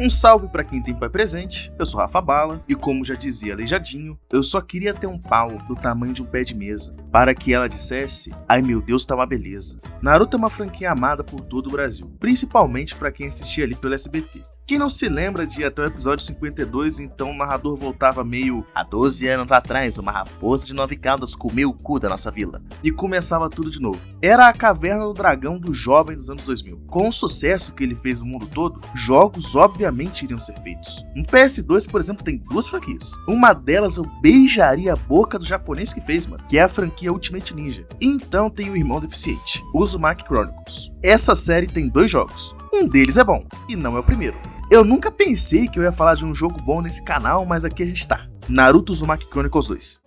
Um salve pra quem tem pai presente, eu sou Rafa Bala e como já dizia Aleijadinho, eu só queria ter um pau do tamanho de um pé de mesa, para que ela dissesse, ai meu Deus, tá uma beleza. Naruto é uma franquia amada por todo o Brasil, principalmente pra quem assistia ali pelo SBT. Quem não se lembra de até o episódio 52, então o narrador voltava meio há 12 anos atrás, uma raposa de 9 caudas comeu o cu da nossa vila. E começava tudo de novo. Era a Caverna do Dragão do jovem dos anos 2000. Com o sucesso que ele fez no mundo todo, jogos obviamente iriam ser feitos. No PS2, por exemplo, tem 2 franquias. Uma delas eu beijaria a boca do japonês que fez, mano, que é a franquia Ultimate Ninja. E então tem o irmão deficiente, Uzumaki Chronicles. Essa série tem 2 jogos. Um deles é bom, e não é o primeiro. Eu nunca pensei que eu ia falar de um jogo bom nesse canal, mas aqui a gente tá. Naruto Uzumaki Chronicles 2.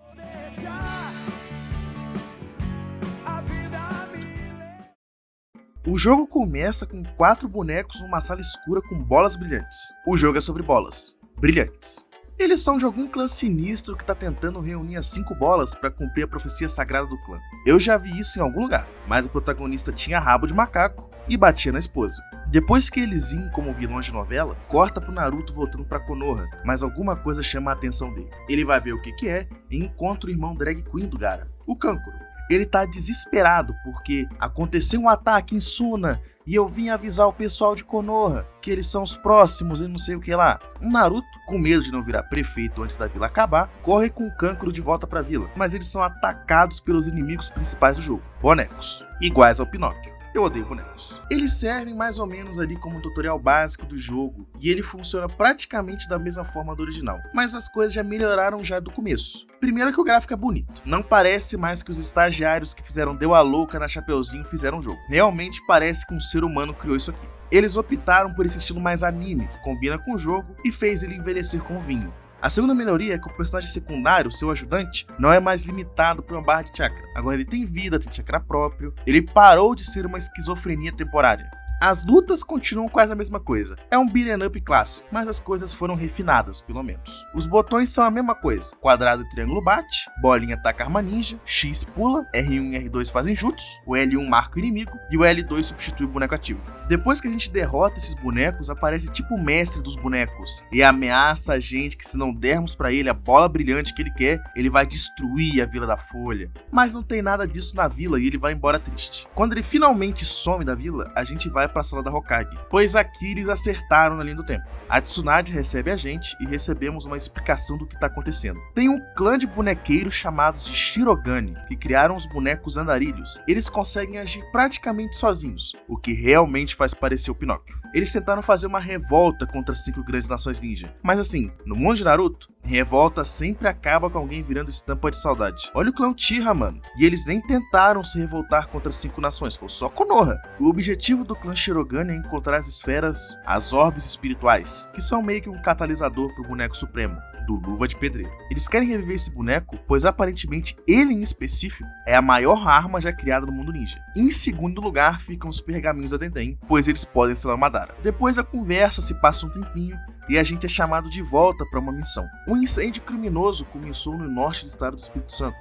O jogo começa com 4 bonecos numa sala escura com bolas brilhantes. O jogo é sobre bolas brilhantes. Eles são de algum clã sinistro que tá tentando reunir as 5 bolas para cumprir a profecia sagrada do clã. Eu já vi isso em algum lugar, mas o protagonista tinha rabo de macaco e batia na esposa. Depois que eles iam como vilões de novela, corta pro Naruto voltando pra Konoha, mas alguma coisa chama a atenção dele. Ele vai ver o que é e encontra o irmão drag queen do Gaara, o Kankuro. Ele tá desesperado porque aconteceu um ataque em Suna e eu vim avisar o pessoal de Konoha que eles são os próximos e não sei o que lá. O Naruto, com medo de não virar prefeito antes da vila acabar, corre com o Kankuro de volta pra vila, mas eles são atacados pelos inimigos principais do jogo, bonecos, iguais ao Pinóquio. Eu odeio bonecos. Eles servem mais ou menos ali como um tutorial básico do jogo e ele funciona praticamente da mesma forma do original, mas as coisas já melhoraram já do começo. Primeiro que o gráfico é bonito, não parece mais que os estagiários que fizeram Deu a Louca na Chapeuzinho fizeram o jogo. Realmente parece que um ser humano criou isso aqui. Eles optaram por esse estilo mais anime, que combina com o jogo e fez ele envelhecer com vinho. A segunda melhoria é que o personagem secundário, seu ajudante, não é mais limitado por uma barra de chakra. Agora ele tem vida, tem chakra próprio, ele parou de ser uma esquizofrenia temporária. As lutas continuam quase a mesma coisa. É um beat'em up clássico, mas as coisas foram refinadas, pelo menos. Os botões são a mesma coisa. Quadrado e triângulo bate, bolinha ataca arma ninja, X pula, R1 e R2 fazem jutsu, o L1 marca o inimigo e o L2 substitui o boneco ativo. Depois que a gente derrota esses bonecos, aparece tipo o mestre dos bonecos e ameaça a gente que se não dermos pra ele a bola brilhante que ele quer, ele vai destruir a Vila da Folha. Mas não tem nada disso na vila e ele vai embora triste. Quando ele finalmente some da vila, a gente vai para a sala da Hokage, pois aqui eles acertaram na linha do tempo. A Tsunade recebe a gente e recebemos uma explicação do que está acontecendo. Tem um clã de bonequeiros chamados de Shirogane, que criaram os bonecos andarilhos. Eles conseguem agir praticamente sozinhos, o que realmente faz parecer o Pinóquio. Eles tentaram fazer uma revolta contra as 5 grandes nações ninja, mas assim, no mundo de Naruto, revolta sempre acaba com alguém virando estampa de saudade. Olha o clã Uchiha, mano. E eles nem tentaram se revoltar contra as 5 nações, foi só Konoha. O objetivo do clã Shirogane é encontrar as esferas, as orbes espirituais, que são meio que um catalisador pro boneco supremo, do Luva de Pedreiro. Eles querem reviver esse boneco, pois aparentemente ele em específico é a maior arma já criada no mundo ninja. Em segundo lugar ficam os pergaminhos da Tenten, pois eles podem selar Madara. Depois a conversa se passa um tempinho e a gente é chamado de volta para uma missão. Um incêndio criminoso começou no norte do estado do Espírito Santo,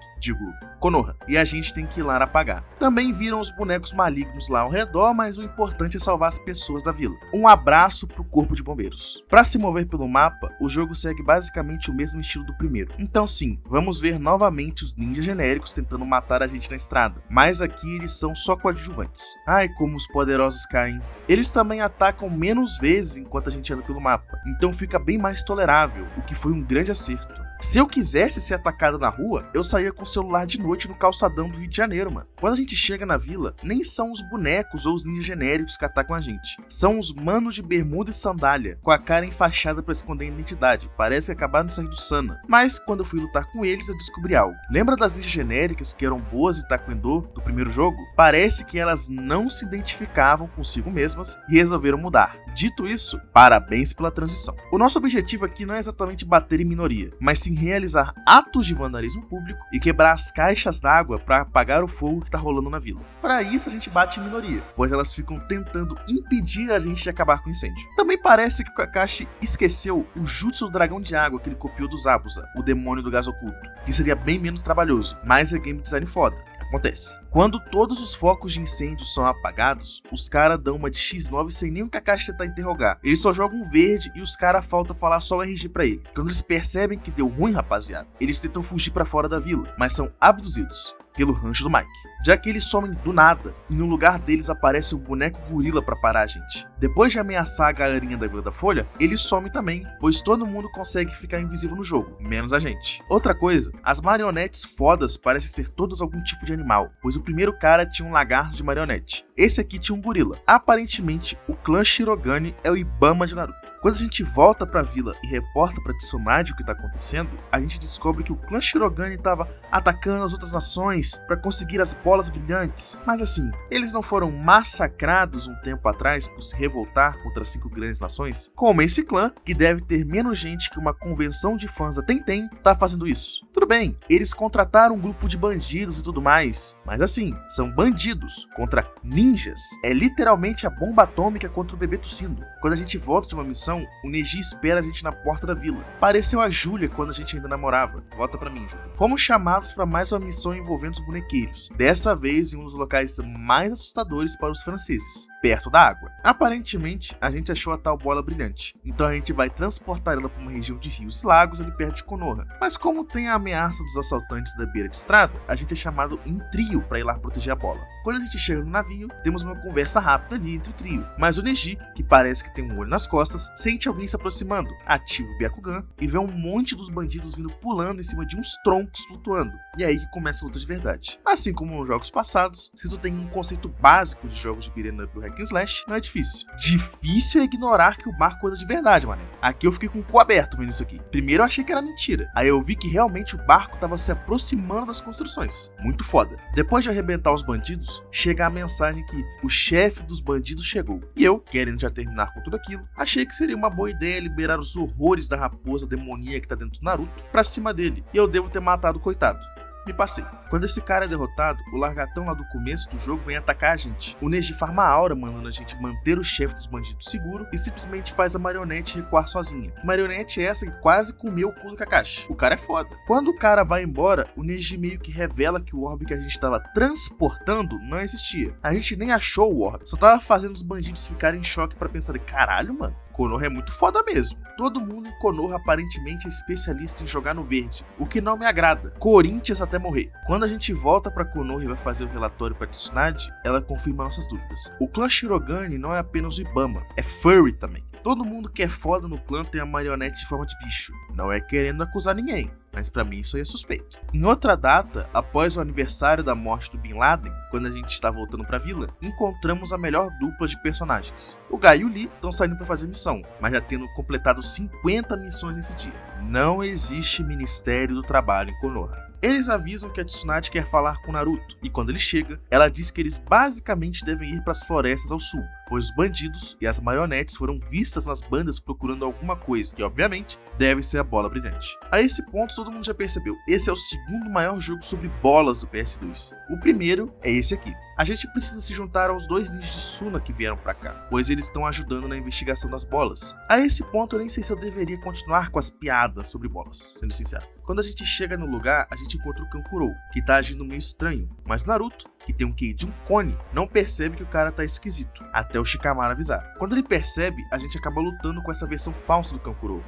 Konoha, e a gente tem que ir lá apagar. Também viram os bonecos malignos lá ao redor, mas o importante é salvar as pessoas da vila. Um abraço pro corpo de bombeiros. Para se mover pelo mapa, o jogo segue basicamente o mesmo estilo do primeiro. Então sim, vamos ver novamente os ninjas genéricos tentando matar a gente na estrada, mas aqui eles são só coadjuvantes. Ai, como os poderosos caem. Eles também atacam menos vezes enquanto a gente anda pelo mapa, então fica bem mais tolerável, o que foi um grande acerto. Se eu quisesse ser atacado na rua, eu saía com o celular de noite no calçadão do Rio de Janeiro, mano. Quando a gente chega na vila, nem são os bonecos ou os ninjas genéricos que atacam a gente. São os manos de bermuda e sandália, com a cara enfaixada pra esconder a identidade. Parece que acabaram de sair do Sana. Mas quando eu fui lutar com eles, eu descobri algo. Lembra das ninjas genéricas que eram boas em Taekwondo do primeiro jogo? Parece que elas não se identificavam consigo mesmas e resolveram mudar. Dito isso, parabéns pela transição. O nosso objetivo aqui não é exatamente bater em minoria, mas sim realizar atos de vandalismo público e quebrar as caixas d'água para apagar o fogo que tá rolando na vila. Para isso a gente bate em minoria, pois elas ficam tentando impedir a gente de acabar com o incêndio. Também parece que o Kakashi esqueceu o jutsu do dragão de água que ele copiou do Zabuza, o demônio do gás oculto, que seria bem menos trabalhoso, mas é game design foda. Acontece. Quando todos os focos de incêndio são apagados, os caras dão uma de X9 sem nem o Kakashi tentar interrogar. Eles só jogam um verde e os caras falta falar só o RG pra ele. Quando eles percebem que deu ruim, rapaziada, eles tentam fugir pra fora da vila, mas são abduzidos pelo rancho do Mike, já que eles somem do nada e no lugar deles aparece um boneco gorila pra parar a gente. Depois de ameaçar a galerinha da Vila da Folha, ele some também, pois todo mundo consegue ficar invisível no jogo, menos a gente. Outra coisa, as marionetes fodas parecem ser todas algum tipo de animal, pois o primeiro cara tinha um lagarto de marionete, esse aqui tinha um gorila. Aparentemente, o clã Shirogane é o Ibama de Naruto. Quando a gente volta pra vila e reporta pra Tsunade o que tá acontecendo, a gente descobre que o clã Shirogane tava atacando as outras nações pra conseguir as bolas brilhantes. Mas assim, eles não foram massacrados um tempo atrás por se revoltar contra as 5 grandes nações? Como esse clã, que deve ter menos gente que uma convenção de fãs da Tenten, tá fazendo isso? Tudo bem, eles contrataram um grupo de bandidos e tudo mais, mas assim, são bandidos contra ninjas. É literalmente a bomba atômica contra o bebê tossindo. Quando a gente volta de uma missão, o Neji espera a gente na porta da vila. Pareceu a Júlia quando a gente ainda namorava. Volta pra mim, Júlia. Fomos chamados para mais uma missão envolvendo os bonequeiros. Dessa vez em um dos locais mais assustadores para os franceses, perto da água. Aparentemente, a gente achou a tal bola brilhante. Então a gente vai transportar ela para uma região de rios e lagos ali perto de Konoha. Mas como tem a ameaça dos assaltantes da beira de estrada, a gente é chamado em trio para ir lá proteger a bola. Quando a gente chega no navio, temos uma conversa rápida ali entre o trio. Mas o Neji, que parece que tem um olho nas costas, sente alguém se aproximando, ativa o Byakugan e vê um monte dos bandidos vindo pulando em cima de uns troncos flutuando. E é aí que começa a luta de verdade. Assim como nos jogos passados, se tu tem um conceito básico de jogos de beat'em up e hack and slash, não é difícil. Difícil é ignorar que o barco anda de verdade, mano. Aqui eu fiquei com o cu aberto vendo isso aqui. Primeiro eu achei que era mentira. Aí eu vi que realmente o barco tava se aproximando das construções. Muito foda. Depois de arrebentar os bandidos, chega a mensagem que o chefe dos bandidos chegou. E eu, querendo já terminar com tudo aquilo, achei que seria uma boa ideia liberar os horrores da raposa demoníaca que tá dentro do Naruto pra cima dele. E eu devo ter matado o coitado. Me passei. Quando esse cara é derrotado, o largatão lá do começo do jogo vem atacar a gente. O Neji farma a aura, mandando a gente manter o chefe dos bandidos seguro e simplesmente faz a marionete recuar sozinha. Marionete essa que quase comeu o cu do Kakashi. O cara é foda. Quando o cara vai embora, o Neji meio que revela que o orbe que a gente tava transportando não existia. A gente nem achou o orbe, só tava fazendo os bandidos ficarem em choque pra pensar, caralho, mano. Konoha é muito foda mesmo. Todo mundo em Konoha aparentemente é especialista em jogar no verde, o que não me agrada. Corinthians até morrer. Quando a gente volta pra Konoha e vai fazer o relatório pra Tsunade, ela confirma nossas dúvidas. O clã Shirogane não é apenas o Ibama, é furry também. Todo mundo que é foda no clã tem a marionete de forma de bicho. Não é querendo acusar ninguém, mas pra mim isso aí é suspeito. Em outra data, após o aniversário da morte do Bin Laden, quando a gente está voltando pra vila, encontramos a melhor dupla de personagens. O Guy e o Lee estão saindo pra fazer missão, mas já tendo completado 50 missões nesse dia. Não existe Ministério do Trabalho em Konoha. Eles avisam que a Tsunade quer falar com Naruto, e quando ele chega, ela diz que eles basicamente devem ir para as florestas ao sul, pois os bandidos e as marionetes foram vistas nas bandas procurando alguma coisa, que obviamente deve ser a bola brilhante. A esse ponto todo mundo já percebeu, esse é o segundo maior jogo sobre bolas do PS2. O primeiro é esse aqui. A gente precisa se juntar aos 2 ninjas de Suna que vieram pra cá, pois eles estão ajudando na investigação das bolas. A esse ponto eu nem sei se eu deveria continuar com as piadas sobre bolas, sendo sincero. Quando a gente chega no lugar, a gente encontra o Kankuro, que tá agindo meio estranho, mas Naruto, que tem um QI de um cone, não percebe que o cara tá esquisito, até o Shikamaru avisar. Quando ele percebe, a gente acaba lutando com essa versão falsa do Kankuro.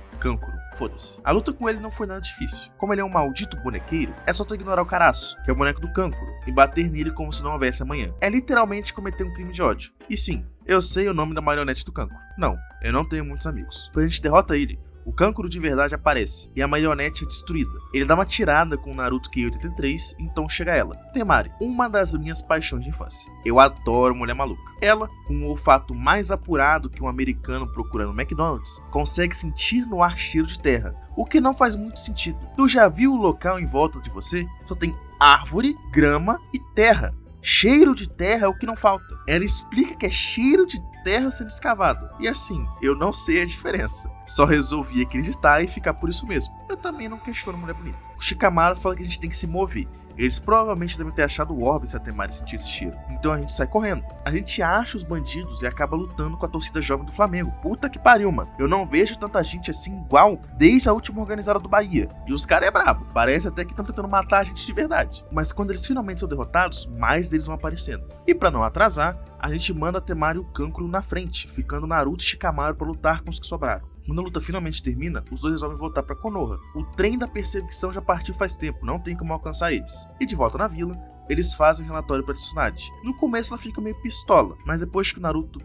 Foda-se. A luta com ele não foi nada difícil. Como ele é um maldito bonequeiro, é só tu ignorar o Caraço, que é o boneco do Kankuro, e bater nele como se não houvesse amanhã. É literalmente cometer um crime de ódio. E sim, eu sei o nome da marionete do Kankuro. Não, eu não tenho muitos amigos. Quando a gente derrota ele, o Kankuro de verdade aparece, e a marionete é destruída. Ele dá uma tirada com o Naruto Q83, então chega ela. Temari, uma das minhas paixões de infância. Eu adoro mulher maluca. Ela, com um olfato mais apurado que um americano procurando McDonald's, consegue sentir no ar cheiro de terra, o que não faz muito sentido. Tu já viu o local em volta de você? Só tem árvore, grama e terra. Cheiro de terra é o que não falta. Ela explica que é cheiro de terra sendo escavado. E assim, eu não sei a diferença. Só resolvi acreditar e ficar por isso mesmo. Eu também não questiono mulher bonita. O Shikamaru fala que a gente tem que se mover. Eles provavelmente devem ter achado o orbe se a Temari sentir esse cheiro. Então a gente sai correndo. A gente acha os bandidos e acaba lutando com a torcida jovem do Flamengo. Puta que pariu, mano. Eu não vejo tanta gente assim igual desde a última organizada do Bahia. E os caras é brabo. Parece até que estão tentando matar a gente de verdade. Mas quando eles finalmente são derrotados, mais deles vão aparecendo. E pra não atrasar, a gente manda a Temari e o Kankuro na frente, ficando Naruto e Shikamaru pra lutar com os que sobraram. Quando a luta finalmente termina, os dois resolvem voltar pra Konoha. O trem da perseguição já partiu faz tempo, não tem como alcançar eles. E de volta na vila, eles fazem um relatório pra Tsunade. No começo ela fica meio pistola, mas depois que o Naruto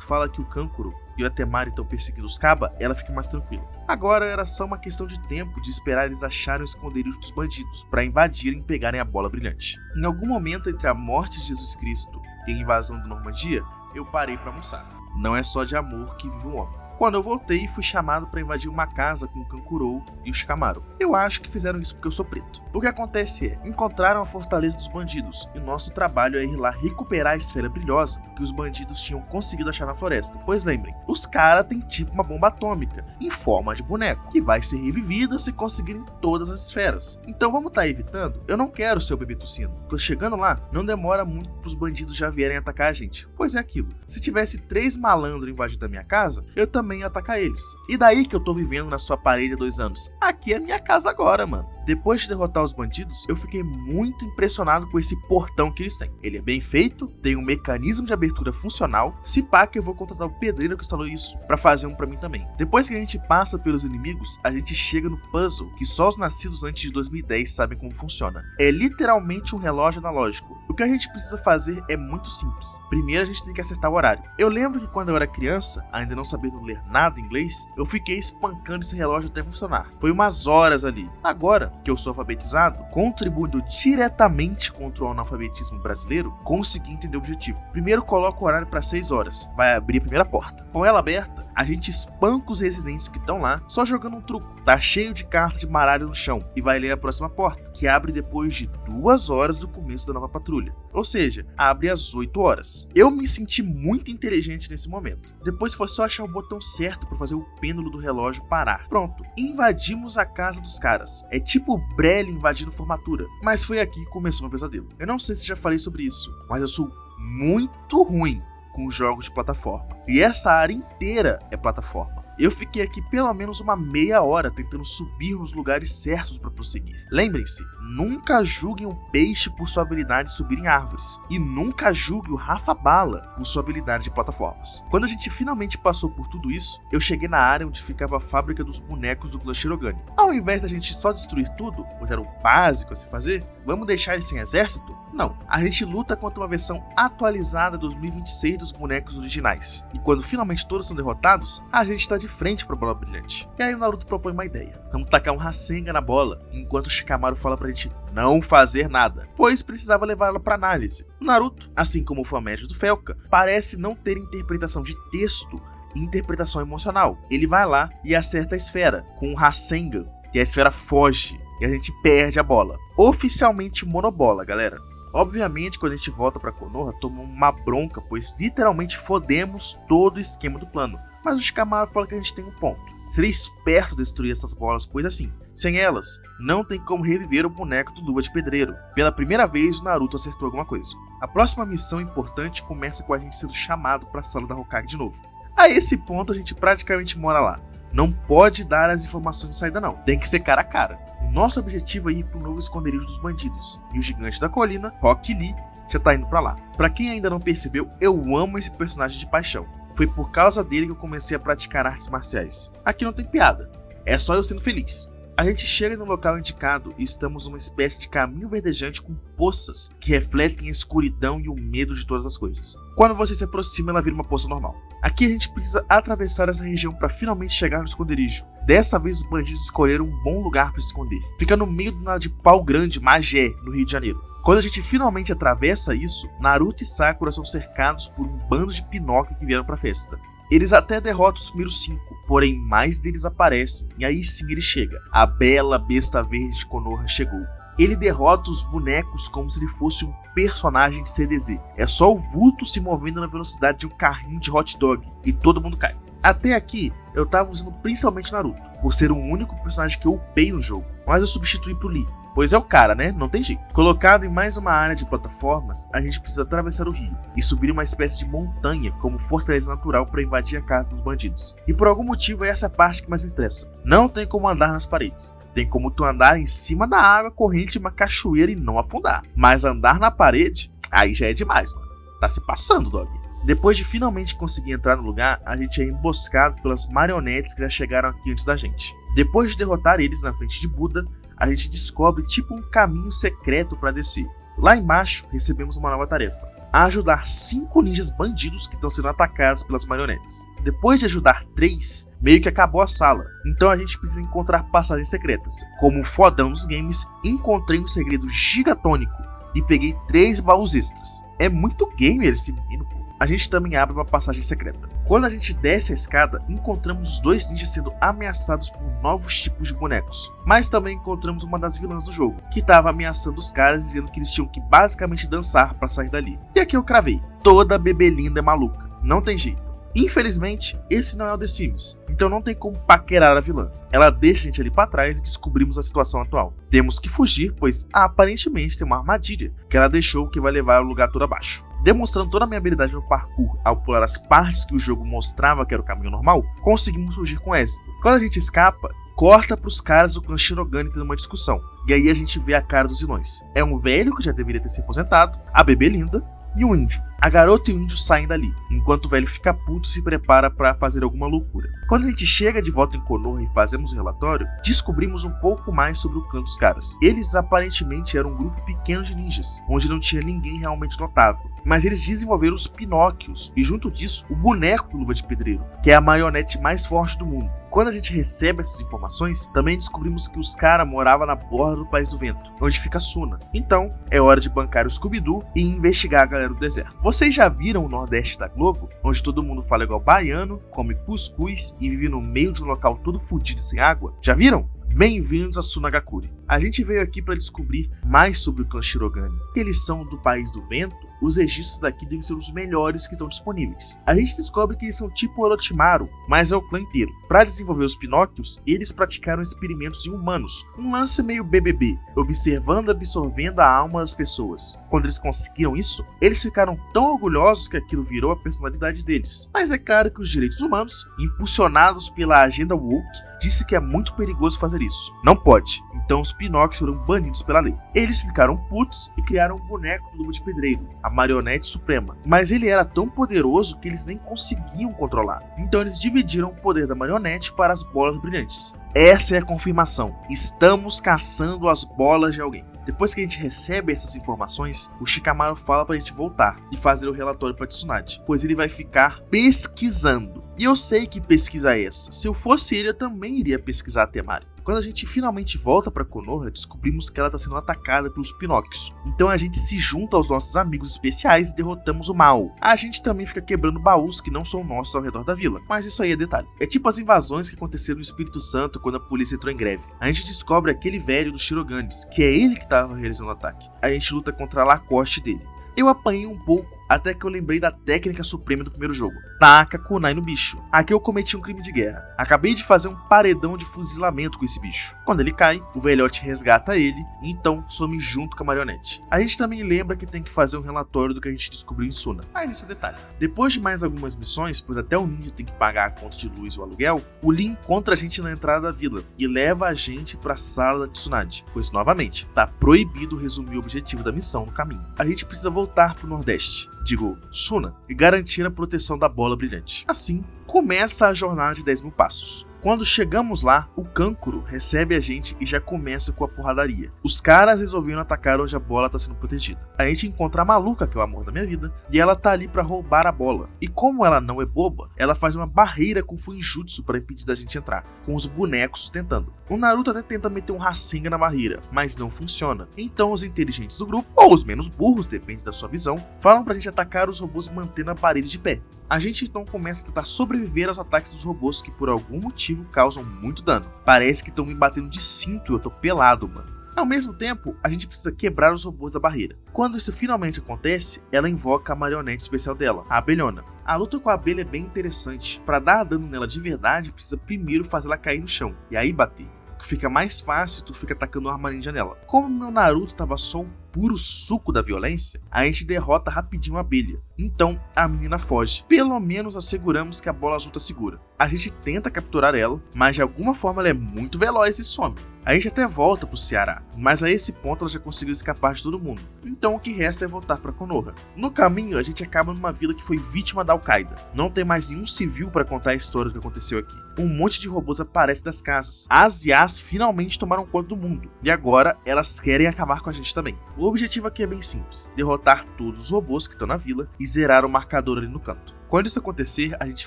fala que o Kankuro e a Temari estão perseguindo os Kaba, ela fica mais tranquila. Agora era só uma questão de tempo de esperar eles acharem o esconderijo dos bandidos para invadirem e pegarem a bola brilhante. Em algum momento entre a morte de Jesus Cristo e a invasão da Normandia, eu parei para almoçar. Não é só de amor que vive o homem. Quando eu voltei, fui chamado para invadir uma casa com o Kankuro e o Shikamaru. Eu acho que fizeram isso porque eu sou preto. O que acontece é, encontraram a fortaleza dos bandidos, e nosso trabalho é ir lá recuperar a esfera brilhosa que os bandidos tinham conseguido achar na floresta. Pois lembrem, os caras têm tipo uma bomba atômica, em forma de boneco, que vai ser revivida se conseguirem todas as esferas. Então vamos estar evitando? Eu não quero ser o bebê tossindo. Tô chegando lá, não demora muito pros bandidos já vierem atacar a gente. Pois é aquilo, se tivesse 3 malandros invadindo a minha casa, eu também ia atacar eles. E daí que eu tô vivendo na sua parede há 2 anos? Aqui é minha casa agora, mano. Depois de derrotar os bandidos, eu fiquei muito impressionado com esse portão que eles têm. Ele é bem feito, tem um mecanismo de abertura funcional. Se pá que eu vou contratar o pedreiro que instalou isso pra fazer um pra mim também. Depois que a gente passa pelos inimigos, a gente chega no puzzle que só os nascidos antes de 2010 sabem como funciona. É literalmente um relógio analógico. O que a gente precisa fazer é muito simples. Primeiro a gente tem que acertar o horário. Eu lembro que quando eu era criança, ainda não sabendo ler nada em inglês, eu fiquei espancando esse relógio até funcionar. Foi umas horas ali. Agora que eu sou alfabetizado, contribuindo diretamente contra o analfabetismo brasileiro, consegui entender o objetivo. Primeiro coloco o horário para 6 horas. Vai abrir a primeira porta. Com ela aberta, a gente espanca os residentes que estão lá, só jogando um truco. Tá cheio de cartas de baralho no chão e vai ler a próxima porta, que abre depois de 2 horas do começo da nova patrulha. Ou seja, abre às 8 horas. Eu me senti muito inteligente nesse momento. Depois foi só achar o botão certo para fazer o pêndulo do relógio parar. Pronto, invadimos a casa dos caras. É tipo o Brelli invadindo formatura. Mas foi aqui que começou meu pesadelo. Eu não sei se já falei sobre isso, mas eu sou muito ruim com jogos de plataforma. E essa área inteira é plataforma. Eu fiquei aqui pelo menos uma meia hora tentando subir nos lugares certos para prosseguir. Lembrem-se, nunca julguem o peixe por sua habilidade de subir em árvores. E nunca julgue o Rafa Bala por sua habilidade de plataformas. Quando a gente finalmente passou por tudo isso, eu cheguei na área onde ficava a fábrica dos bonecos do clã Shirogane. Ao invés da gente só destruir tudo, pois era o básico a se fazer, vamos deixar eles sem exército? Não, a gente luta contra uma versão atualizada 2026 dos bonecos originais. E quando finalmente todos são derrotados, a gente tá de frente pra bola brilhante. E aí o Naruto propõe uma ideia. Vamos tacar um Rasengan na bola, enquanto o Shikamaru fala pra gente não fazer nada, pois precisava levar ela pra análise. O Naruto, assim como o fã médio do Felka, parece não ter interpretação de texto e interpretação emocional. Ele vai lá e acerta a esfera com um Rasengan, e a esfera foge, e a gente perde a bola. Oficialmente monobola, galera. Obviamente, quando a gente volta pra Konoha, toma uma bronca, pois literalmente fodemos todo o esquema do plano. Mas o Shikamaru fala que a gente tem um ponto. Seria esperto destruir essas bolas, pois assim, sem elas, não tem como reviver o boneco do Luva de Pedreiro. Pela primeira vez, o Naruto acertou alguma coisa. A próxima missão importante começa com a gente sendo chamado pra sala da Hokage de novo. A esse ponto, a gente praticamente mora lá. Não pode dar as informações de saída não, tem que ser cara a cara. O nosso objetivo é ir pro novo esconderijo dos bandidos, e o gigante da colina, Rock Lee, já tá indo pra lá. Pra quem ainda não percebeu, eu amo esse personagem de paixão. Foi por causa dele que eu comecei a praticar artes marciais. Aqui não tem piada, é só eu sendo feliz. A gente chega no local indicado e estamos numa espécie de caminho verdejante com poças que refletem a escuridão e o medo de todas as coisas. Quando você se aproxima, ela vira uma poça normal. Aqui a gente precisa atravessar essa região para finalmente chegar no esconderijo. Dessa vez os bandidos escolheram um bom lugar para se esconder. Fica no meio do nada de Pau Grande, Magé, no Rio de Janeiro. Quando a gente finalmente atravessa isso, Naruto e Sakura são cercados por um bando de Pinóquio que vieram pra festa. Eles até derrotam os primeiros 5, porém mais deles aparecem, e aí sim ele chega. A bela besta verde de Konoha chegou. Ele derrota os bonecos como se ele fosse um personagem de CDZ. É só o vulto se movendo na velocidade de um carrinho de hot dog, e todo mundo cai. Até aqui, eu tava usando principalmente Naruto, por ser o único personagem que eu upei no jogo, mas eu substituí pro Lee. pois é o cara, né? Não tem jeito. Colocado em mais uma área de plataformas, a gente precisa atravessar o rio e subir uma espécie de montanha como fortaleza natural para invadir a casa dos bandidos. E por algum motivo essa é a parte que mais me estressa. Não tem como andar nas paredes. Tem como tu andar em cima da água corrente de uma cachoeira e não afundar. Mas andar na parede, aí já é demais, mano. Tá se passando, dog. Depois de finalmente conseguir entrar no lugar, a gente é emboscado pelas marionetes que já chegaram aqui antes da gente. Depois de derrotar eles na frente de Buda, a gente descobre tipo um caminho secreto para descer. Lá embaixo, recebemos uma nova tarefa: ajudar 5 ninjas bandidos que estão sendo atacados pelas marionetes. Depois de ajudar 3, meio que acabou a sala. Então a gente precisa encontrar passagens secretas. Como um fodão dos games, encontrei um segredo gigatônico e peguei 3 baús extras. É muito gamer esse menino, pô. A gente também abre uma passagem secreta. Quando a gente desce a escada, encontramos os 2 ninjas sendo ameaçados por novos tipos de bonecos. Mas também encontramos uma das vilãs do jogo, que estava ameaçando os caras, dizendo que eles tinham que basicamente dançar para sair dali. E aqui eu cravei: toda bebê linda é maluca. Não tem jeito. Infelizmente, esse não é o The Sims, então não tem como paquerar a vilã. Ela deixa a gente ali pra trás e descobrimos a situação atual. Temos que fugir, pois aparentemente tem uma armadilha que ela deixou que vai levar o lugar todo abaixo. Demonstrando toda a minha habilidade no parkour ao pular as partes que o jogo mostrava que era o caminho normal, conseguimos fugir com êxito. Quando a gente escapa, corta pros caras do clã Shirogane tendo uma discussão. E aí a gente vê a cara dos vilões. É um velho que já deveria ter se aposentado, a bebê linda e um índio. A garota e o índio saem dali, enquanto o velho fica puto e se prepara para fazer alguma loucura. Quando a gente chega de volta em Konoha e fazemos o relatório, descobrimos um pouco mais sobre o clã dos caras. Eles aparentemente eram um grupo pequeno de ninjas, onde não tinha ninguém realmente notável. Mas eles desenvolveram os Pinóquios e junto disso, o boneco do Luva de Pedreiro, que é a marionete mais forte do mundo. Quando a gente recebe essas informações, também descobrimos que os caras moravam na borda do País do Vento, onde fica Suna. Então, é hora de bancar o Scooby-Doo e investigar a galera do deserto. Vocês já viram o Nordeste da Globo, onde todo mundo fala igual baiano, come cuscuz e vive no meio de um local todo fodido sem água? Já viram? Bem-vindos a Sunagakure. A gente veio aqui para descobrir mais sobre o clã Shirogane. Eles são do País do Vento. Os registros daqui devem ser os melhores que estão disponíveis. A gente descobre que eles são tipo Orochimaru, mas é o clã inteiro. Para desenvolver os Pinóquios, eles praticaram experimentos em humanos, um lance meio BBB, observando e absorvendo a alma das pessoas. Quando eles conseguiram isso, eles ficaram tão orgulhosos que aquilo virou a personalidade deles. Mas é claro que os direitos humanos, impulsionados pela agenda woke, disse que é muito perigoso fazer isso. Não pode. Então os Pinóquios foram banidos pela lei. Eles ficaram putos e criaram um boneco do Luva de Pedreiro, a marionete suprema. Mas ele era tão poderoso que eles nem conseguiam controlar. Então eles dividiram o poder da marionete para as bolas brilhantes. Essa é a confirmação. Estamos caçando as bolas de alguém. Depois que a gente recebe essas informações, o Shikamaru fala pra gente voltar e fazer o relatório pra Tsunade, pois ele vai ficar pesquisando. E eu sei que pesquisa é essa. Se eu fosse ele, eu também iria pesquisar a Temari. Quando a gente finalmente volta para Konoha, descobrimos que ela está sendo atacada pelos Pinóquios. Então a gente se junta aos nossos amigos especiais e derrotamos o mal. A gente também fica quebrando baús que não são nossos ao redor da vila, mas isso aí é detalhe. É tipo as invasões que aconteceram no Espírito Santo quando a polícia entrou em greve. A gente descobre aquele velho dos Shiroganes, que é ele que estava realizando o ataque. A gente luta contra a Lacoste dele. Eu apanhei um pouco, até que eu lembrei da técnica suprema do primeiro jogo: taca kunai no bicho. Aqui eu cometi um crime de guerra. Acabei de fazer um paredão de fuzilamento com esse bicho. Quando ele cai, o velhote resgata ele e então some junto com a marionete. A gente também lembra que tem que fazer um relatório do que a gente descobriu em Suna. Mas esse é detalhe. Depois de mais algumas missões, pois até o ninja tem que pagar a conta de luz e o aluguel, o Lee encontra a gente na entrada da vila e leva a gente para a sala da Tsunade, pois novamente, tá proibido resumir o objetivo da missão no caminho. A gente precisa voltar pro Nordeste, digo, Suna, e garantir a proteção da bola brilhante. Assim, começa a jornada de 10.000 passos. Quando chegamos lá, o Kankuro recebe a gente e já começa com a porradaria. Os caras resolveram atacar onde a bola está sendo protegida. A gente encontra a maluca, que é o amor da minha vida, e ela tá ali para roubar a bola. E como ela não é boba, ela faz uma barreira com Fuinjutsu para impedir da gente entrar, com os bonecos sustentando. O Naruto até tenta meter um Rasengan na barreira, mas não funciona. Então os inteligentes do grupo, ou os menos burros, depende da sua visão, falam pra gente atacar os robôs mantendo a parede de pé. A gente então começa a tentar sobreviver aos ataques dos robôs que por algum motivo causam muito dano. Parece que estão me batendo de cinto e eu tô pelado, mano. Ao mesmo tempo, a gente precisa quebrar os robôs da barreira. Quando isso finalmente acontece, ela invoca a marionete especial dela, a abelhona. A luta com a abelha é bem interessante. Para dar dano nela de verdade, precisa primeiro fazer ela cair no chão, e aí bater. que fica mais fácil, tu fica atacando arma ninja nela. Como meu Naruto tava só o puro suco da violência, a gente derrota rapidinho a abelha. Então a menina foge. Pelo menos asseguramos que a bola azul tá segura. A gente tenta capturar ela, mas de alguma forma ela é muito veloz e some. A gente até volta pro Ceará, mas a esse ponto ela já conseguiu escapar de todo mundo. Então o que resta é voltar pra Konoha. No caminho a gente acaba numa vila que foi vítima da Al-Qaeda. Não tem mais nenhum civil pra contar a história do que aconteceu aqui. Um monte de robôs aparece das casas. As IAs finalmente tomaram conta do mundo. E agora elas querem acabar com a gente também. O objetivo aqui é bem simples. Derrotar todos os robôs que estão na vila e zerar o marcador ali no canto. Quando isso acontecer, a gente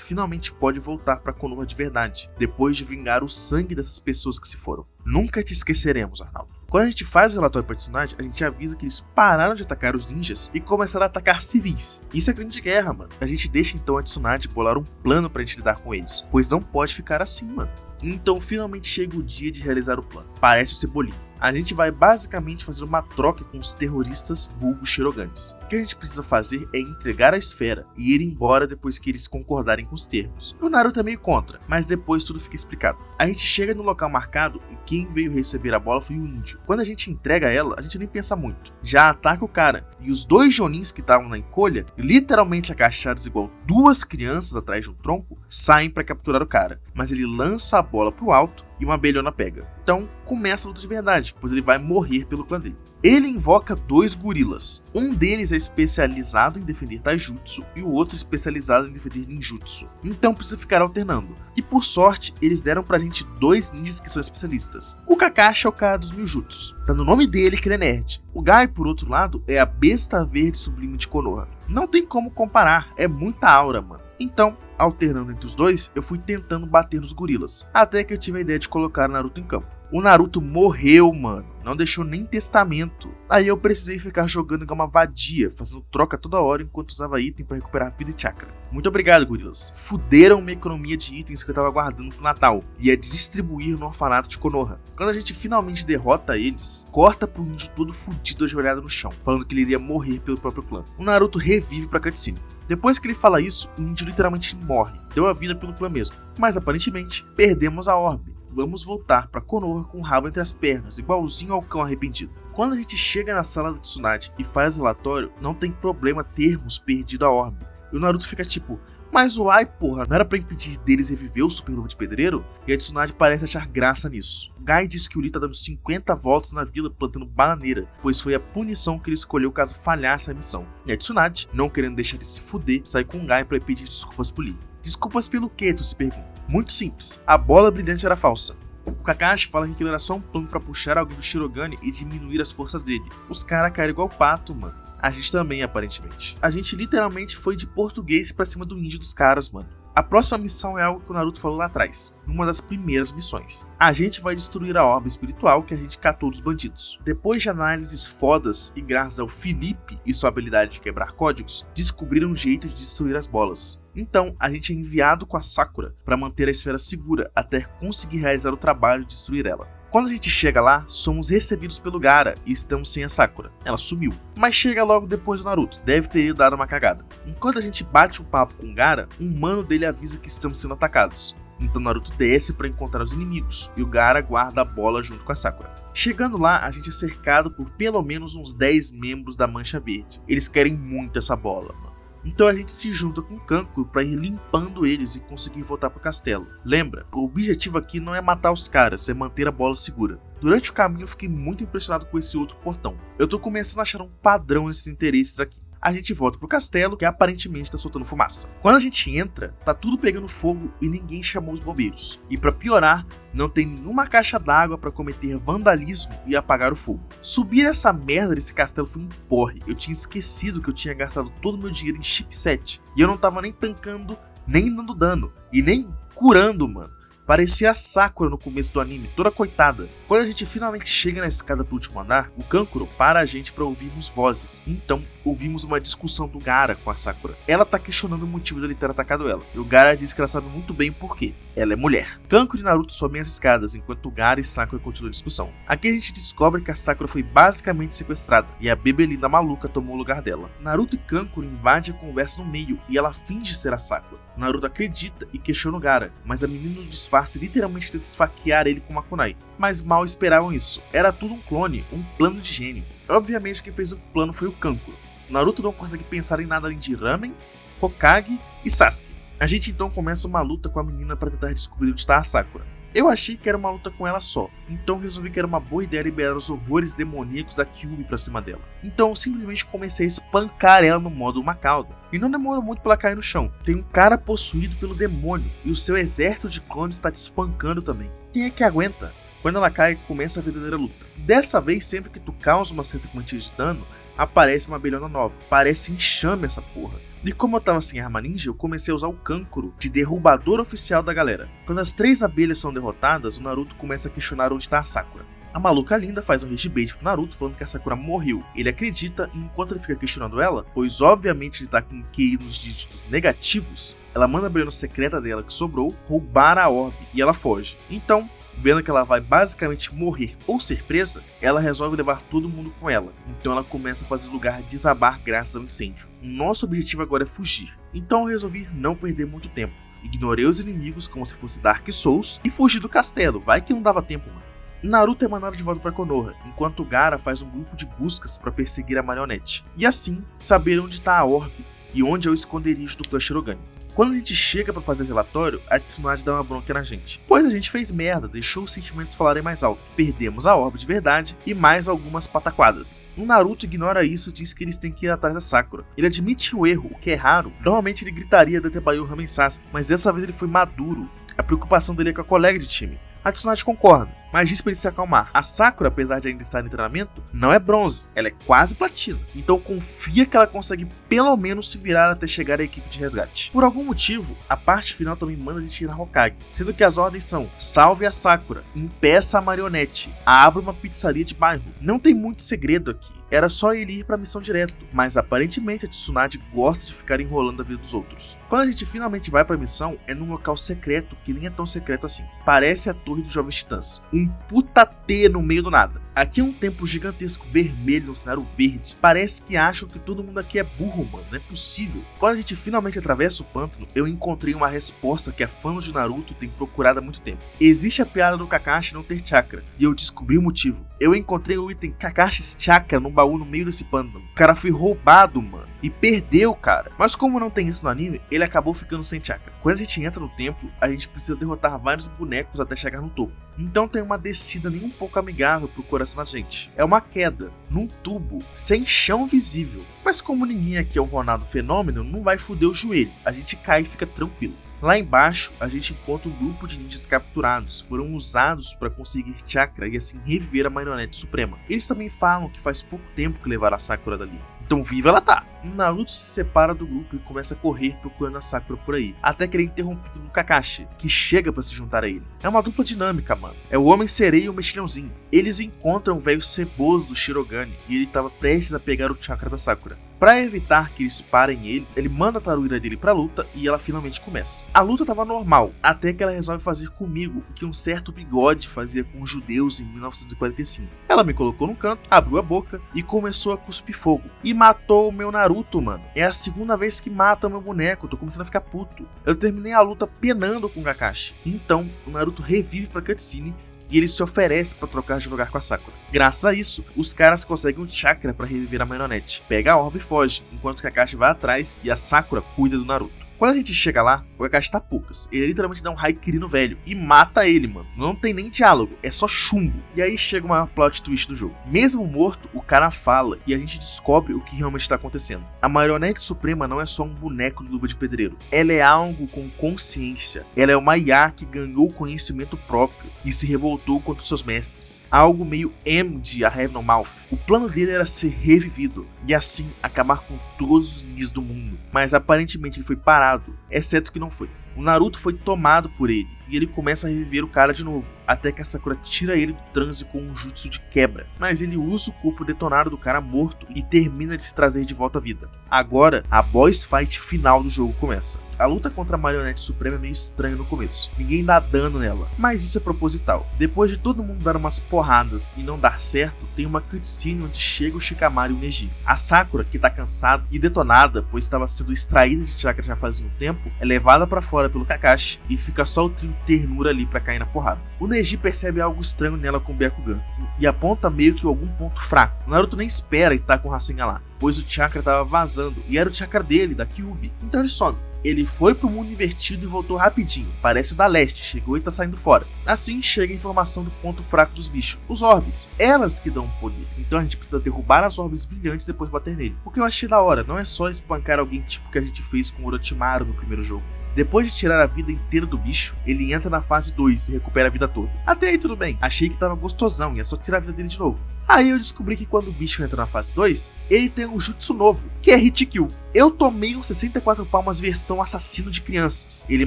finalmente pode voltar pra Konoha de verdade, depois de vingar o sangue dessas pessoas que se foram. Nunca te esqueceremos, Arnaldo. Quando a gente faz o relatório para Tsunade, a gente avisa que eles pararam de atacar os ninjas e começaram a atacar civis. Isso é crime de guerra, mano. A gente deixa então a Tsunade bolar um plano pra gente lidar com eles, pois não pode ficar assim, mano. Então finalmente chega o dia de realizar o plano. Parece o Cebolinha. A gente vai basicamente fazer uma troca com os terroristas vulgo Shiroganes. O que a gente precisa fazer é entregar a esfera e ir embora depois que eles concordarem com os termos. O Naruto é meio contra, mas depois tudo fica explicado. A gente chega no local marcado e quem veio receber a bola foi o índio. Quando a gente entrega ela, a gente nem pensa muito. Já ataca o cara, e os dois Jonins que estavam na encolha, literalmente agachados igual duas crianças atrás de um tronco, saem para capturar o cara. Mas ele lança a bola pro alto e uma abelhona pega. Então começa a luta de verdade, pois ele vai morrer pelo clã dele. Ele invoca dois gorilas. Um deles é especializado em defender taijutsu e o outro especializado em defender ninjutsu. Então precisa ficar alternando. E por sorte, eles deram pra gente dois ninjas que são especialistas. O Kakashi é o cara dos mil jutsus. Tá no nome dele que ele é nerd. O Gai, por outro lado, é a besta verde sublime de Konoha. Não tem como comparar, é muita aura, mano. Então, alternando entre os dois, eu fui tentando bater nos gorilas, até que eu tive a ideia de colocar o Naruto em campo. O Naruto morreu, mano, não deixou nem testamento. Aí eu precisei ficar jogando igual uma vadia, fazendo troca toda hora enquanto usava item pra recuperar vida e chakra. Muito obrigado, gorilas. Fuderam minha economia de itens que eu tava guardando pro Natal, e ia distribuir no orfanato de Konoha. Quando a gente finalmente derrota eles, corta pro índio todo fudido ajoelhado no chão, falando que ele iria morrer pelo próprio clã. O Naruto revive pra cutscene. Depois que ele fala isso, o índio literalmente morre, deu a vida pelo clã mesmo. Mas aparentemente, perdemos a orbe. Vamos voltar pra Konoha com o rabo entre as pernas, igualzinho ao cão arrependido. Quando a gente chega na sala da Tsunade e faz o relatório, não tem problema termos perdido a orbe. E o Naruto fica tipo, mas uai porra, não era pra impedir deles reviver o Super Luva de Pedreiro? E a Tsunade parece achar graça nisso. Gai diz que o Lee tá dando 50 voltas na vila plantando bananeira, pois foi a punição que ele escolheu caso falhasse a missão. E a Tsunade, não querendo deixar ele se fuder, sai com o Gai pra pedir desculpas pro Lee. Desculpas pelo quê, tu se pergunta? Muito simples, a bola brilhante era falsa. O Kakashi fala que aquilo era só um plano pra puxar alguém do Shirogane e diminuir as forças dele. Os caras caíram igual pato, mano. A gente também, aparentemente. A gente literalmente foi de português pra cima do índio dos caras, mano. A próxima missão é algo que o Naruto falou lá atrás, numa das primeiras missões. A gente vai destruir a orbe espiritual que a gente catou dos bandidos. Depois de análises fodas e graças ao Felipe e sua habilidade de quebrar códigos, descobriram um jeito de destruir as bolas. Então, a gente é enviado com a Sakura para manter a esfera segura até conseguir realizar o trabalho de destruir ela. Quando a gente chega lá, somos recebidos pelo Gaara e estamos sem a Sakura. Ela sumiu, mas chega logo depois do Naruto, deve ter dado uma cagada. Enquanto a gente bate um papo com o Gaara, um mano dele avisa que estamos sendo atacados. Então Naruto desce para encontrar os inimigos e o Gaara guarda a bola junto com a Sakura. Chegando lá, a gente é cercado por pelo menos uns 10 membros da Mancha Verde. Eles querem muito essa bola, mano. Então a gente se junta com o Kankuro para ir limpando eles e conseguir voltar pro castelo. Lembra, o objetivo aqui não é matar os caras, é manter a bola segura. Durante o caminho eu fiquei muito impressionado com esse outro portão. Eu tô começando a achar um padrão nesses interesses aqui. A gente volta pro castelo, que aparentemente tá soltando fumaça. Quando a gente entra, tá tudo pegando fogo e ninguém chamou os bombeiros. E pra piorar, não tem nenhuma caixa d'água pra cometer vandalismo e apagar o fogo. Subir essa merda desse castelo foi um porre. Eu tinha esquecido que eu tinha gastado todo o meu dinheiro em chipset. E eu não tava nem tancando, nem dando dano, e nem curando, mano. Parecia a Sakura no começo do anime, toda coitada. Quando a gente finalmente chega na escada pro último andar, o Kankuro para a gente pra ouvirmos vozes. Então, ouvimos uma discussão do Gaara com a Sakura. Ela tá questionando o motivo de ele ter atacado ela. E o Gaara diz que ela sabe muito bem por quê. Ela é mulher. Kankuro e Naruto sobem as escadas, enquanto o Gaara e Sakura continuam a discussão. Aqui a gente descobre que a Sakura foi basicamente sequestrada, e a Bebelina maluca tomou o lugar dela. Naruto e Kankuro invadem a conversa no meio, e ela finge ser a Sakura. Naruto acredita e questiona o Gaara, mas a menina não disfarça disfarce literalmente tenta esfaquear ele com uma kunai. Mas mal esperavam isso, era tudo um clone, um plano de gênio. Obviamente quem fez o plano foi o Kankuro. Naruto não consegue pensar em nada além de Ramen, Hokage e Sasuke. A gente então começa uma luta com a menina para tentar descobrir onde está a Sakura. Eu achei que era uma luta com ela só, então resolvi que era uma boa ideia liberar os horrores demoníacos da Kyuubi pra cima dela. Então eu simplesmente comecei a espancar ela no modo Macaldo, e não demorou muito pra ela cair no chão. Tem um cara possuído pelo demônio, e o seu exército de clones está te espancando também. Quem é que aguenta? Quando ela cai, começa a verdadeira luta. Dessa vez, sempre que tu causa uma certa quantia de dano, aparece uma abelhona nova. Parece enxame essa porra. E como eu tava sem arma ninja, eu comecei a usar o Kankuro de derrubador oficial da galera. Quando as 3 abelhas são derrotadas, o Naruto começa a questionar onde tá a Sakura. A maluca linda faz um rage bait pro Naruto falando que a Sakura morreu. Ele acredita e enquanto ele fica questionando ela, pois obviamente ele tá com QI nos dígitos negativos, ela manda a abelhona secreta dela que sobrou roubar a orbe e ela foge. Então, vendo que ela vai basicamente morrer ou ser presa, ela resolve levar todo mundo com ela. Então ela começa a fazer o lugar desabar graças ao incêndio. Nosso objetivo agora é fugir. Então eu resolvi não perder muito tempo. Ignorei os inimigos como se fosse Dark Souls e fugi do castelo. Vai que não dava tempo, mano. Naruto é mandado de volta para Konoha, enquanto Gaara faz um grupo de buscas para perseguir a marionete. E assim, saber onde está a orbe e onde é o esconderijo do clã Shirogane. Quando a gente chega pra fazer o relatório, a Tsunade dá uma bronca na gente. Pois a gente fez merda, deixou os sentimentos falarem mais alto. Perdemos a orbe de verdade e mais algumas pataquadas. O Naruto ignora isso e diz que eles têm que ir atrás da Sakura. Ele admite o erro, o que é raro. Normalmente ele gritaria de Tebayu Ramen Sasuke, mas dessa vez ele foi maduro. A preocupação dele é com a colega de time. A Tsunade concorda, mas diz pra ele se acalmar. A Sakura, apesar de ainda estar em treinamento, não é bronze, ela é quase platina. Então confia que ela consegue pelo menos se virar até chegar à equipe de resgate. Por algum motivo, a parte final também manda a gente ir na Hokage, sendo que as ordens são: salve a Sakura, impeça a marionete, abra uma pizzaria de bairro. Não tem muito segredo aqui. Era só ele ir pra missão direto, mas aparentemente a Tsunade gosta de ficar enrolando a vida dos outros. Quando a gente finalmente vai pra missão, é num local secreto, que nem é tão secreto assim. Parece a Torre dos Jovens Titãs, um puta T no meio do nada. Aqui é um templo gigantesco vermelho no cenário verde. Parece que acham que todo mundo aqui é burro, mano, não é possível. Quando a gente finalmente atravessa o pântano, eu encontrei uma resposta que a fãs de Naruto tem procurado há muito tempo. Existe a piada do Kakashi não ter chakra, e eu descobri o motivo. Eu encontrei o item Kakashi's Chakra num baú no meio desse pântano. O cara foi roubado, mano, e perdeu, cara. Mas como não tem isso no anime, ele acabou ficando sem chakra. Quando a gente entra no templo, a gente precisa derrotar vários bonecos até chegar no topo. Então tem uma descida nem um pouco amigável pro coração da gente. É uma queda, num tubo, sem chão visível. Mas como ninguém aqui é o Ronaldo Fenômeno, não vai foder o joelho. A gente cai e fica tranquilo. Lá embaixo, a gente encontra um grupo de ninjas capturados, foram usados para conseguir chakra e assim reviver a marionete suprema. Eles também falam que faz pouco tempo que levaram a Sakura dali. Então viva ela tá! Naruto se separa do grupo e começa a correr procurando a Sakura por aí, até que ele é interrompido no Kakashi, que chega pra se juntar a ele. É uma dupla dinâmica, mano. É o Homem-Sereia e o Mexilhãozinho. Eles encontram o velho ceboso do Shirogane e ele tava prestes a pegar o chakra da Sakura. Pra evitar que eles parem ele manda a Taruira dele pra luta e ela finalmente começa. A luta tava normal, até que ela resolve fazer comigo o que um certo Bigode fazia com os judeus em 1945. Ela me colocou no canto, abriu a boca e começou a cuspir fogo. E matou o meu Naruto, mano. É a segunda vez que mata o meu boneco, tô começando a ficar puto. Eu terminei a luta penando com o Kakashi. Então, o Naruto revive pra cutscene e ele se oferece para trocar de lugar com a Sakura. Graças a isso, os caras conseguem um chakra para reviver a marionete. Pega a orbe e foge, enquanto Kakashi vai atrás e a Sakura cuida do Naruto. Quando a gente chega lá, o Kakashi tá poucas. Ele literalmente dá um Haikiri no velho e mata ele, mano. Não tem nem diálogo, é só chumbo. E aí chega o maior plot twist do jogo. Mesmo morto, o cara fala e a gente descobre o que realmente está acontecendo. A marionete suprema não é só um boneco de luva de pedreiro. Ela é algo com consciência. Ela é uma IA que ganhou conhecimento próprio e se revoltou contra os seus mestres. Algo meio M de A Have No Mouth. O plano dele era ser revivido e assim acabar com todos os ninjas do mundo. Mas aparentemente ele foi parado, exceto que não foi. O Naruto foi tomado por ele e ele começa a reviver o cara de novo, até que a Sakura tira ele do transe com um jutsu de quebra. Mas ele usa o corpo detonado do cara morto e termina de se trazer de volta à vida. Agora, a boss fight final do jogo começa. A luta contra a Marionete Suprema é meio estranha no começo, ninguém dá dano nela, mas isso é proposital. Depois de todo mundo dar umas porradas e não dar certo, tem uma cutscene onde chega o Shikamaru e o Neji. A Sakura, que tá cansada e detonada, pois estava sendo extraída de chakra já fazia um tempo, é levada pra fora pelo Kakashi e fica só o trio Ternura ali pra cair na porrada. O Neji percebe algo estranho nela com o Byakugan e aponta meio que algum ponto fraco. O Naruto nem espera e tá com o Rasengan lá, pois o chakra tava vazando e era o chakra dele, da Kyuubi, então ele some. Ele foi pro mundo invertido e voltou rapidinho, parece o da Leste, chegou e tá saindo fora. Assim chega a informação do ponto fraco dos bichos, os orbes, elas que dão poder. Então a gente precisa derrubar as orbes brilhantes e depois bater nele. O que eu achei da hora, não é só espancar alguém tipo que a gente fez com o Orochimaru no primeiro jogo. Depois de tirar a vida inteira do bicho, ele entra na fase 2 e recupera a vida toda. Até aí tudo bem, achei que tava gostosão e é só tirar a vida dele de novo. Aí eu descobri que quando o bicho entra na fase 2, ele tem um jutsu novo, que é Hit Kill. Eu tomei um 64 palmas versão assassino de crianças. Ele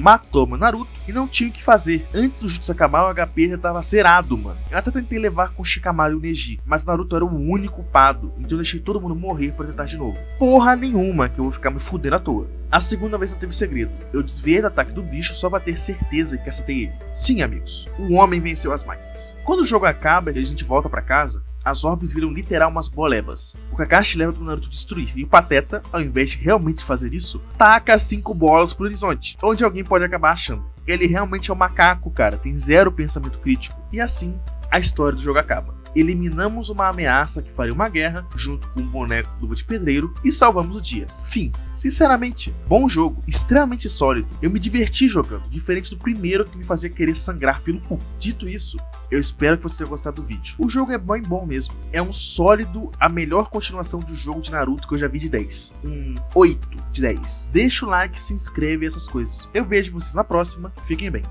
matou meu Naruto e não tinha o que fazer. Antes do jutsu acabar, o HP já tava zerado, mano. Eu até tentei levar com o Shikamaru e o Neji, mas o Naruto era o único culpado, então eu deixei todo mundo morrer pra tentar de novo. Porra nenhuma que eu vou ficar me fudendo à toa. A segunda vez não teve segredo. Eu desviei do ataque do bicho só pra ter certeza que acertei ele. Sim, amigos, o homem venceu as máquinas. Quando o jogo acaba e a gente volta pra casa, as orbes viram literal umas bolebas. O Kakashi leva pro Naruto destruir, e o Pateta, ao invés de realmente fazer isso, taca 5 bolas pro horizonte, onde alguém pode acabar achando. Ele realmente é um macaco, cara, tem zero pensamento crítico. E assim, a história do jogo acaba. Eliminamos uma ameaça que faria uma guerra, junto com um boneco Luva de Pedreiro, e salvamos o dia. Fim. Sinceramente, bom jogo, extremamente sólido. Eu me diverti jogando, diferente do primeiro que me fazia querer sangrar pelo cu. Dito isso, eu espero que você tenha gostado do vídeo. O jogo é bem bom mesmo. É um sólido, a melhor continuação do jogo de Naruto que eu já vi de 10. 8 de 10. Deixa o like, se inscreve e essas coisas. Eu vejo vocês na próxima. Fiquem bem.